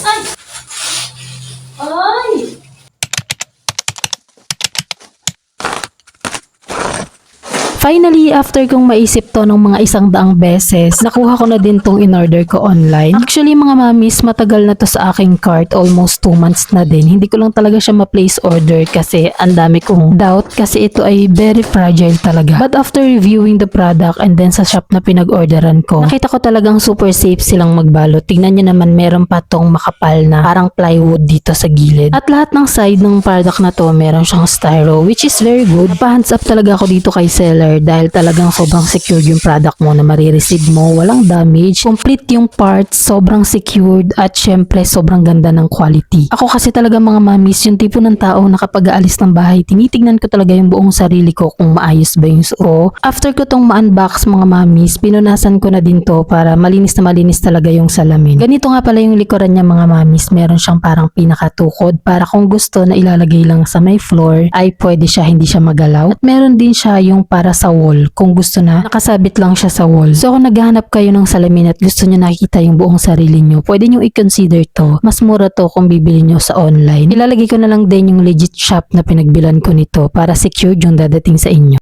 Ay! Ay! Finally, after kong maisip to ng mga 100 beses, nakuha ko na din tong in-order ko online. Actually mga mamis, matagal na to sa aking cart, almost 2 months na din. Hindi ko lang talaga siya ma-place order kasi ang dami kong doubt kasi ito ay very fragile talaga. But after reviewing the product and then sa shop na pinag-orderan ko, nakita ko talagang super safe silang magbalot. Tingnan nyo naman, meron pa tong makapal na parang plywood dito sa gilid. At lahat ng side ng product na to, meron siyang styro, which is very good. Pa-hands up talaga ako dito kay seller dahil talagang sobrang secured yung product mo na marireceive mo, walang damage, complete yung parts, sobrang secured at syempre sobrang ganda ng quality. Ako kasi talaga mga mamis, yung tipo ng tao na kapag aalis ng bahay, tinitignan ko talaga yung buong sarili ko kung maayos ba yung suot. After ko tong ma-unbox mga mamis, pinunasan ko na din to para malinis na malinis talaga yung salamin. Ganito nga pala yung likuran niya mga mamis, meron siyang parang pinakatukod para kung gusto na ilalagay lang sa may floor ay pwede siya, hindi siya magalaw. At meron din siya yung para sa wall kung gusto na nakasabit lang siya sa wall. So kung naghahanap kayo ng salamin at gusto nyo nakikita yung buong sarili nyo, pwede nyo i-consider to. Mas mura to kung bibili nyo sa online. Ilalagay ko na lang din yung legit shop na pinagbilan ko nito para secured yung dadating sa inyo.